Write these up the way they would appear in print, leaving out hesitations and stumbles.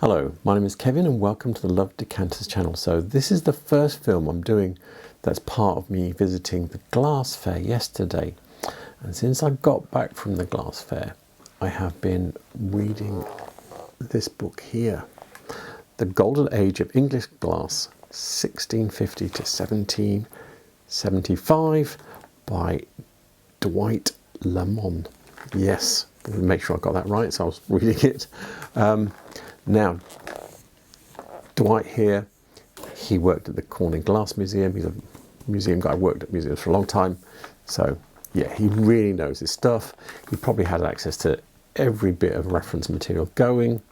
Hello, my name is Kevin and welcome to the Love Decanters channel. So this is the first film I'm doing that's part of me visiting the glass fair yesterday. And since I got back from the glass fair, I have been reading this book here, The Golden Age of English Glass, 1650 to 1775 by Dwight Lanmon. Yes, make sure I got that right, so I was reading it. Now, Dwight here, he worked at the Corning Glass Museum. He's a museum guy, worked at museums for a long time. So, yeah, he really knows his stuff. He probably had access to every bit of reference material going.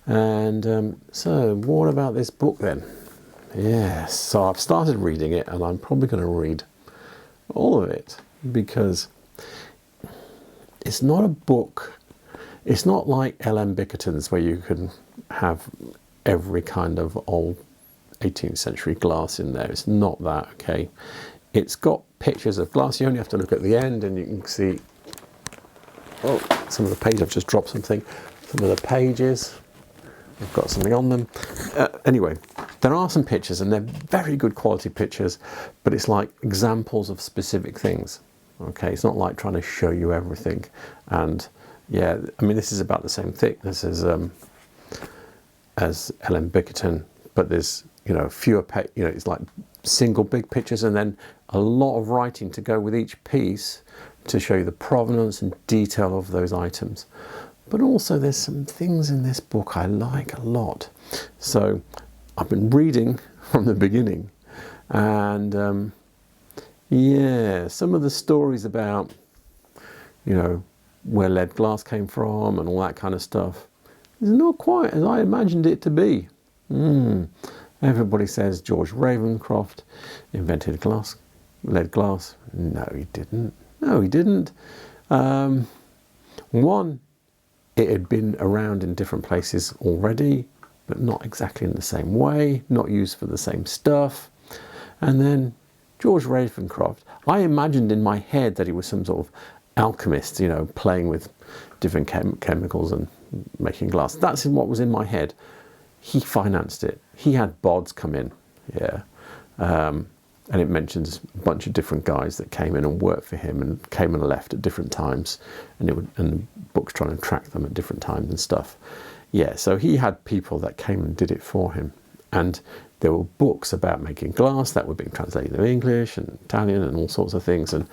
And so, what about this book then? Yes, so I've started reading it, and I'm probably going to read all of it because it's not a book. It's not like L.M. Bickerton's where you can have every kind of old 18th century glass in there. It's not that, okay? It's got pictures of glass. You only have to look at the end and you can see, oh, some of the pages. I've just dropped something. Some of the pages, I've got something on them. Anyway, there are some pictures and they're very good quality pictures, but it's like examples of specific things, okay? It's not like trying to show you everything. And yeah, I mean, this is about the same thickness as L.M. Bickerton, but there's, fewer, it's like single big pictures and then a lot of writing to go with each piece to show you the provenance and detail of those items. But also there's some things in this book I like a lot. So I've been reading from the beginning and yeah, some of the stories about, where lead glass came from and all that kind of stuff is not quite as I imagined it to be. Everybody says George Ravenscroft invented lead glass. No, he didn't. No, he didn't. One, it had been around in different places already, but not exactly in the same way, not used for the same stuff. And then George Ravenscroft, I imagined in my head that he was some sort of alchemist, playing with different chemicals and making glass. That's what was in my head. He financed it. He had bods come in, yeah. And it mentions a bunch of different guys that came in and worked for him and came and left at different times, and the book's trying to track them at different times and stuff. Yeah, so he had people that came and did it for him. And there were books about making glass that were being translated into English and Italian and all sorts of things. And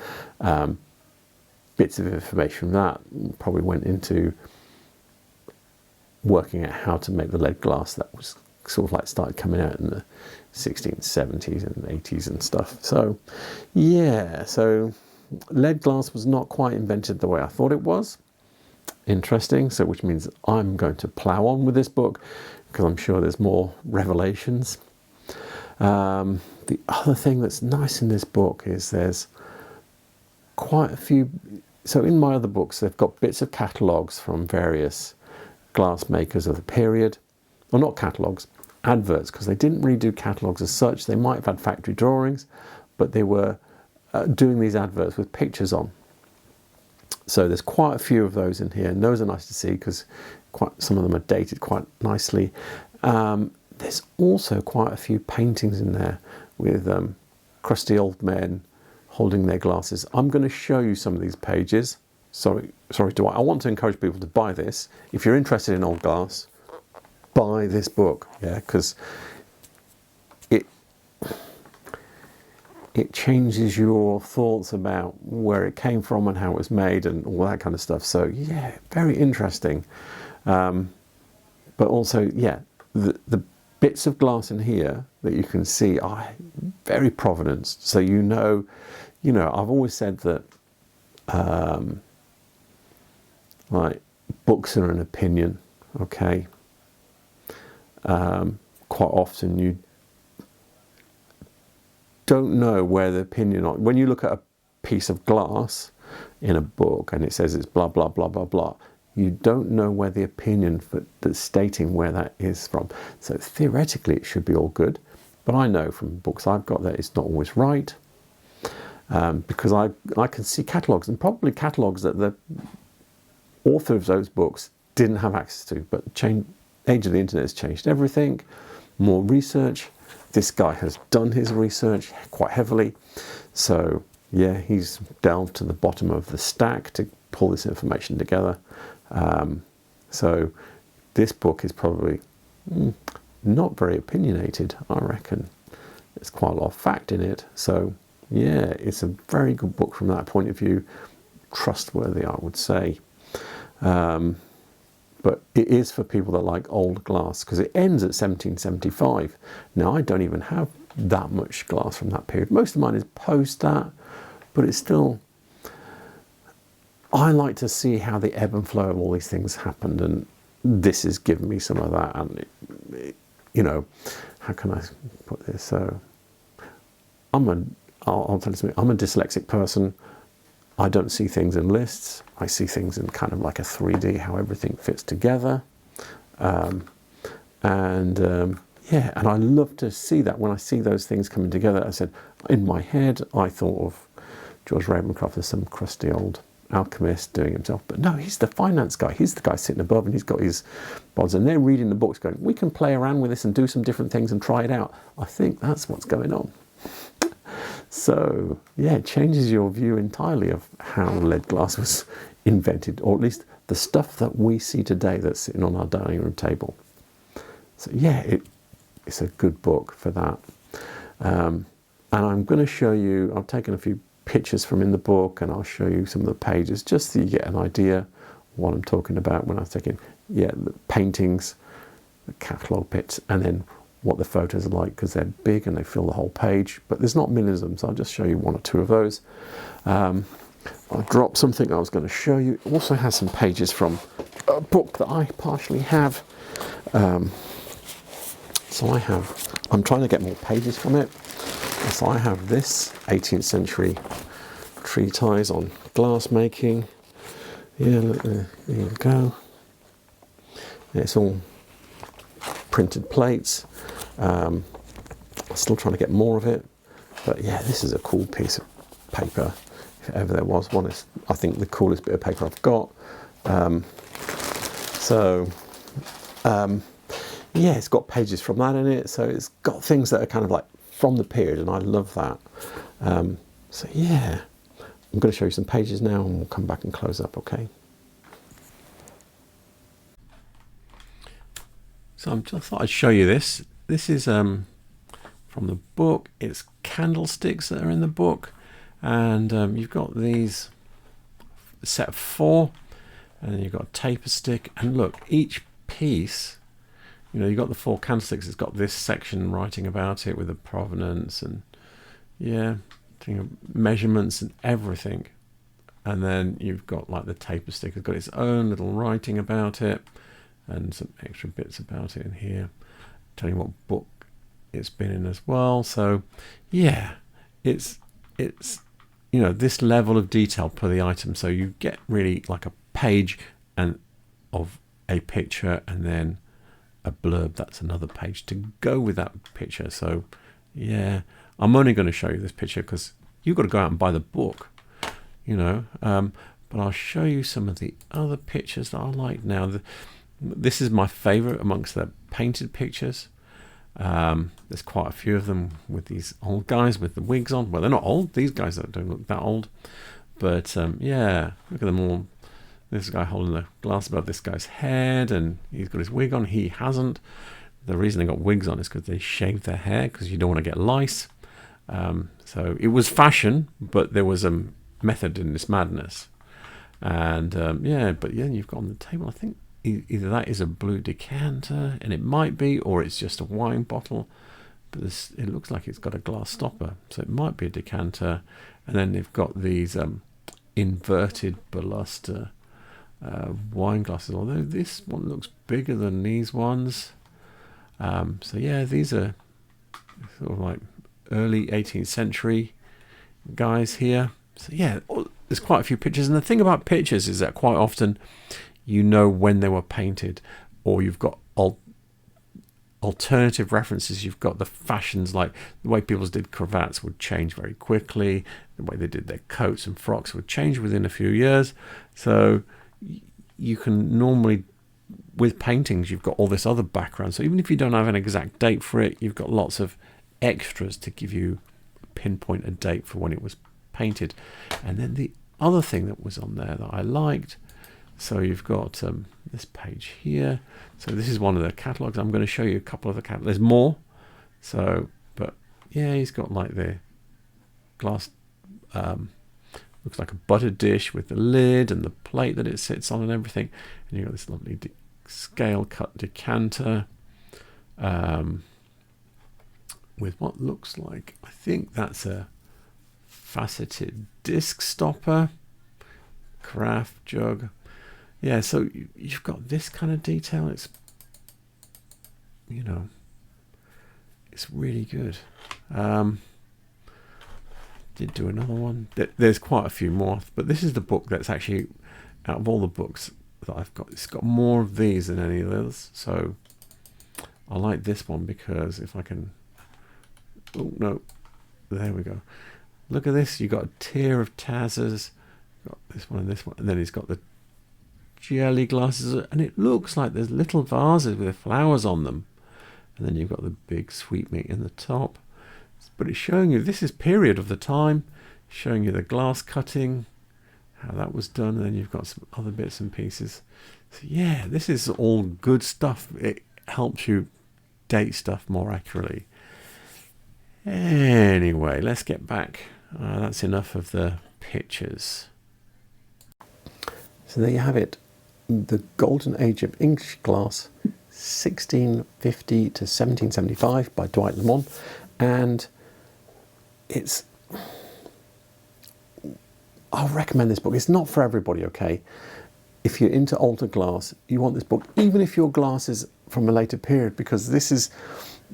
bits of information from that probably went into working out how to make the lead glass that was sort of like started coming out in the 1670s and 80s and stuff. So yeah, so lead glass was not quite invented the way I thought it was. Interesting. So which means I'm going to plow on with this book because I'm sure there's more revelations. The other thing that's nice in this book is there's quite a few. So in my other books, they've got bits of catalogues from various glass makers of the period. Well, not catalogues, adverts, because they didn't really do catalogues as such. They might have had factory drawings, but they were doing these adverts with pictures on. So there's quite a few of those in here, and those are nice to see because some of them are dated quite nicely. There's also quite a few paintings in there with crusty old men holding their glasses. I'm going to show you some of these pages. Sorry, Dwight. I want to encourage people to buy this. If you're interested in old glass, buy this book, yeah, because it changes your thoughts about where it came from and how it was made and all that kind of stuff. So yeah, very interesting. But also, yeah, the bits of glass in here that you can see are very provenance. So I've always said that like books are an opinion, okay? Quite often you don't know where the opinion on. When you look at a piece of glass in a book and it says it's blah blah blah blah blah, you don't know where the opinion that's stating where that is from. So theoretically it should be all good, but I know from books I've got that it's not always right, because I can see catalogues, and probably catalogues that the author of those books didn't have access to, but age of the internet has changed everything. More research. This guy has done his research quite heavily. So yeah, he's delved to the bottom of the stack to pull this information together. So this book is probably not very opinionated, I reckon. There's quite a lot of fact in it. So yeah, it's a very good book from that point of view. Trustworthy, I would say. But it is for people that like old glass, because it ends at 1775. Now, I don't even have that much glass from that period. Most of mine is post that, but it's still... I like to see how the ebb and flow of all these things happened, and this is giving me some of that. And, you know, how can I put this? So, I'll tell you something. I'm a dyslexic person. I don't see things in lists. I see things in kind of like a 3D, how everything fits together. Yeah, and I love to see that. When I see those things coming together, I said, in my head, I thought of George Ravencroft as some crusty old alchemist doing himself. But no, he's the finance guy. He's the guy sitting above, and he's got his bonds, and they're reading the books going, we can play around with this and do some different things and try it out. I think that's what's going on. So, yeah, it changes your view entirely of how lead glass was invented, or at least the stuff that we see today that's sitting on our dining room table. So, yeah, it's a good book for that. And I'm going to show you, I've taken a few pictures from in the book, and I'll show you some of the pages just so you get an idea what I'm talking about when I was taking, the paintings, the catalogue bits, and then what the photos are like, because they're big and they fill the whole page, but there's not millions of them, so I'll just show you one or two of those. I dropped something I was going to show you. It also has some pages from a book that I partially have. So I'm trying to get more pages from it. So I have this 18th century treatise on glass making. Yeah, look there you go. It's all printed plates. Still trying to get more of it, but yeah, this is a cool piece of paper, if ever there was one. It's, I think, the coolest bit of paper I've got. Yeah, it's got pages from that in it, so it's got things that are kind of like from the period, and I love that. So yeah, I'm going to show you some pages now, and we'll come back and close up, okay? So I just thought I'd show you this. This is from the book. It's candlesticks that are in the book, and you've got these set of 4, and then you've got a taper stick. And look, each piece, you know, you've got the 4 candlesticks. It's got this section writing about it with the provenance and measurements and everything. And then you've got like the taper stick. It's got its own little writing about it, and some extra bits about it in here, telling you what book it's been in as well. So yeah, it's you know, this level of detail per the item, so you get really like a page and of a picture, and then a blurb that's another page to go with that picture. So yeah, I'm only going to show you this picture because you've got to go out and buy the book, you know, but I'll show you some of the other pictures that I like now. This is my favorite amongst the painted pictures. There's quite a few of them with these old guys with the wigs on. Well, they're not old. These guys don't look that old. But yeah, look at them all. This guy holding the glass above this guy's head, and he's got his wig on. He hasn't. The reason they got wigs on is because they shaved their hair, because you don't want to get lice. So it was fashion, but there was a method in this madness. And but yeah, you've got on the table, I think, either that is a blue decanter, and it might be, or it's just a wine bottle, but it looks like it's got a glass stopper, so it might be a decanter. And then they've got these inverted baluster wine glasses, although this one looks bigger than these ones. So yeah, these are sort of like early 18th century guys here. So yeah, there's quite a few pictures, and the thing about pictures is that quite often you know when they were painted, or you've got alternative references. You've got the fashions, like the way people did cravats would change very quickly, the way they did their coats and frocks would change within a few years. So you can normally with paintings, you've got all this other background. So even if you don't have an exact date for it, you've got lots of extras to give you pinpoint a date for when it was painted. And then the other thing that was on there that I liked, so you've got this page here. So this is one of the catalogs. I'm going to show you a couple of the catalogs. There's more. So, but yeah, he's got like the glass, looks like a buttered dish with the lid and the plate that it sits on and everything. And you've got this lovely scale cut decanter with what looks like, I think that's a faceted disc stopper, carafe jug. Yeah, so you've got this kind of detail. It's, you know, it's really good. Did do another one. There's quite a few more, but this is the book that's actually, out of all the books that I've got, it's got more of these than any of those. So I like this one because if I can, oh no, there we go. Look at this. You got a tier of Tazzers. Got this one and this one, and then he's got the jelly glasses, and it looks like there's little vases with flowers on them. And then you've got the big sweetmeat in the top. But it's showing you, this is period of the time, showing you the glass cutting, how that was done, and then you've got some other bits and pieces. So yeah, this is all good stuff. It helps you date stuff more accurately. Anyway, let's get back. That's enough of the pictures. So there you have it. The Golden Age of English Glass, 1650 to 1775 by Dwight Lanmon. And it's, I'll recommend this book. It's not for everybody, okay? If you're into older glass, you want this book, even if your glass is from a later period, because this is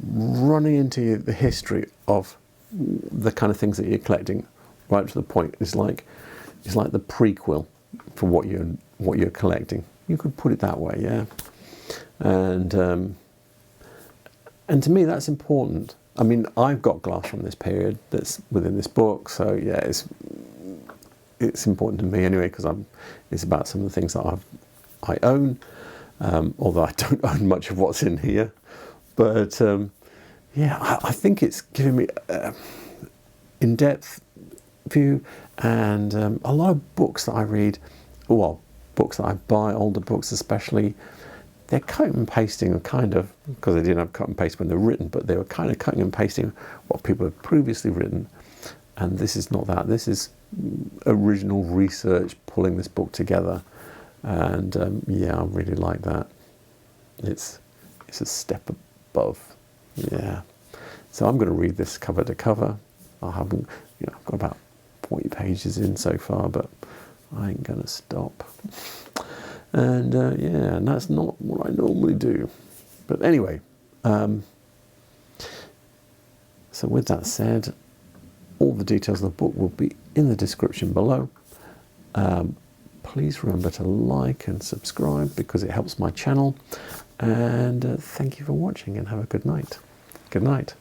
running into the history of the kind of things that you're collecting right to the point. It's like the prequel for what you're collecting. You could put it that way, yeah. And to me, that's important. I mean, I've got glass from this period that's within this book, so yeah, it's important to me anyway, because it's about some of the things that I own, although I don't own much of what's in here. But yeah, I think it's giving me in-depth view, and a lot of books that I read, well, books that I buy, older books especially, they're cutting and pasting, kind of, because they didn't have cut and paste when they were written, but they were kind of cutting and pasting what people had previously written. And this is not that. This is original research pulling this book together. And yeah, I really like that. It's a step above. Yeah. So I'm going to read this cover to cover. I haven't, I've got about 40 pages in so far, but I ain't going to stop. And yeah, and that's not what I normally do. But anyway, so with that said, all the details of the book will be in the description below. Please remember to like and subscribe because it helps my channel. And thank you for watching and have a good night. Good night.